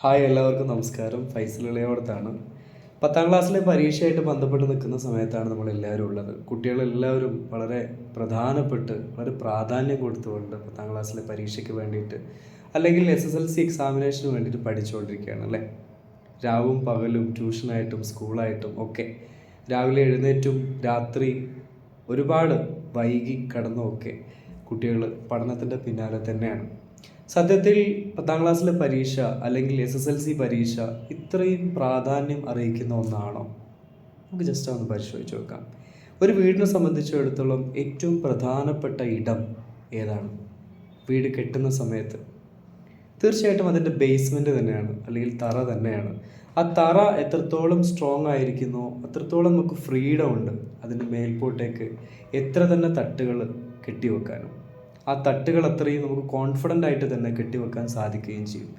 Hi, എല്ലാവർക്കും നമസ്കാരം. ഫൈസൽ ഇളയോടത്താണ്. 10ാം ക്ലാസ്സിലെ പരീക്ഷയായിട്ട് ബന്ധപ്പെട്ട് നിൽക്കുന്ന സമയത്താണ് നമ്മളെല്ലാവരും ഉള്ളത്. കുട്ടികളെല്ലാവരും വളരെ വളരെ പ്രാധാന്യം കൊടുത്തുകൊണ്ട് 10ാം ക്ലാസ്സിലെ പരീക്ഷയ്ക്ക് വേണ്ടിയിട്ട് അല്ലെങ്കിൽ SSLC എക്സാമിനേഷന് വേണ്ടിയിട്ട് പഠിച്ചുകൊണ്ടിരിക്കുകയാണ് അല്ലേ. രാവും പകലും ട്യൂഷനായിട്ടും സ്കൂളായിട്ടും ഒക്കെ രാവിലെ എഴുന്നേറ്റും രാത്രി ഒരുപാട് വൈകി കടന്നുമൊക്കെ കുട്ടികൾ പഠനത്തിൻ്റെ പിന്നാലെ തന്നെയാണ്. സത്യത്തിൽ 10ാം ക്ലാസ്സിലെ പരീക്ഷ അല്ലെങ്കിൽ SSLC പരീക്ഷ ഇത്രയും പ്രാധാന്യം അറിയിക്കുന്ന ഒന്നാണോ? നമുക്ക് ജസ്റ്റ് ഒന്ന് പരിശോധിച്ച് നോക്കാം. ഒരു വീടിനെ സംബന്ധിച്ചിടത്തോളം ഏറ്റവും പ്രധാനപ്പെട്ട ഇടം ഏതാണ്? വീട് കെട്ടുന്ന സമയത്ത് തീർച്ചയായിട്ടും അതിൻ്റെ ബേസ്മെൻറ്റ് തന്നെയാണ്, അല്ലെങ്കിൽ തറ തന്നെയാണ്. ആ തറ എത്രത്തോളം സ്ട്രോങ് ആയിരിക്കുന്നോ അത്രത്തോളം നമുക്ക് ഫ്രീഡം ഉണ്ട് അതിൻ്റെ മേൽപോട്ടേക്ക് എത്ര തന്നെ തട്ടുകൾ കെട്ടിവെക്കാനും. ആ തട്ടുകൾ അത്രയും നമുക്ക് കോൺഫിഡൻ്റ് ആയിട്ട് തന്നെ കെട്ടിവെക്കാൻ സാധിക്കുകയും ചെയ്യും.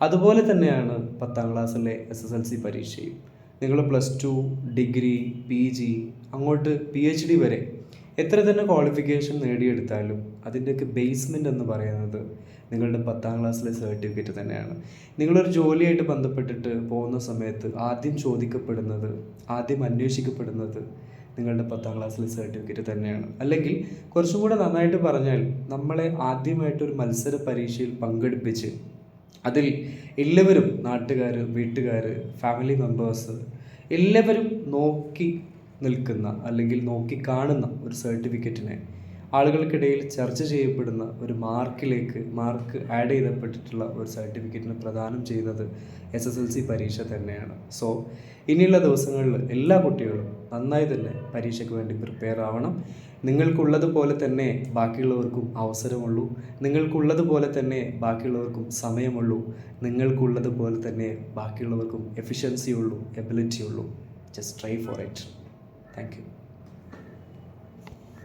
അതുപോലെ തന്നെയാണ് 10ാം ക്ലാസ്സിലെ SSLC പരീക്ഷയും. നിങ്ങൾ +2, ഡിഗ്രി, PG, അങ്ങോട്ട് PhD വരെ എത്ര തന്നെ ക്വാളിഫിക്കേഷൻ നേടിയെടുത്താലും അതിൻ്റെയൊക്കെ ബേസ്മെൻ്റ് എന്ന് പറയുന്നത് നിങ്ങളുടെ 10ാം ക്ലാസ്സിലെ സർട്ടിഫിക്കറ്റ് തന്നെയാണ്. നിങ്ങളൊരു ജോലിയായിട്ട് ബന്ധപ്പെട്ടിട്ട് പോകുന്ന സമയത്ത് ആദ്യം അന്വേഷിക്കപ്പെടുന്നത് നിങ്ങളുടെ 10ാം ക്ലാസ്സിലെ സർട്ടിഫിക്കറ്റ് തന്നെയാണ്. അല്ലെങ്കിൽ കുറച്ചും കൂടെ നന്നായിട്ട് പറഞ്ഞാൽ, നമ്മളെ ആദ്യമായിട്ടൊരു മത്സര പരീക്ഷയിൽ പങ്കെടുപ്പിച്ച് അതിൽ എല്ലാവരും, നാട്ടുകാർ, വീട്ടുകാർ, ഫാമിലി മെമ്പേഴ്സ് എല്ലാവരും നോക്കി നിൽക്കുന്ന അല്ലെങ്കിൽ നോക്കി കാണുന്ന ഒരു സർട്ടിഫിക്കറ്റിനെ ആളുകൾക്കിടയിൽ ചർച്ച ചെയ്യപ്പെടുന്ന ഒരു മാർക്ക് ആഡ് ചെയ്യപ്പെട്ടിട്ടുള്ള ഒരു സർട്ടിഫിക്കറ്റിന് പ്രദാനം ചെയ്യുന്നത് SSLC പരീക്ഷ തന്നെയാണ്. സോ ഇനിയുള്ള ദിവസങ്ങളിൽ എല്ലാ കുട്ടികളും നന്നായി തന്നെ പരീക്ഷയ്ക്ക് വേണ്ടി പ്രിപ്പയർ ആവണം. നിങ്ങൾക്കുള്ളതുപോലെ തന്നെ ബാക്കിയുള്ളവർക്കും അവസരമുള്ളൂ. നിങ്ങൾക്കുള്ളതുപോലെ തന്നെ ബാക്കിയുള്ളവർക്കും സമയമുള്ളൂ. നിങ്ങൾക്കുള്ളതുപോലെ തന്നെ ബാക്കിയുള്ളവർക്കും എഫിഷ്യൻസി ഉള്ളൂ, എബിലിറ്റി ഉള്ളൂ. Just try for it. Thank you.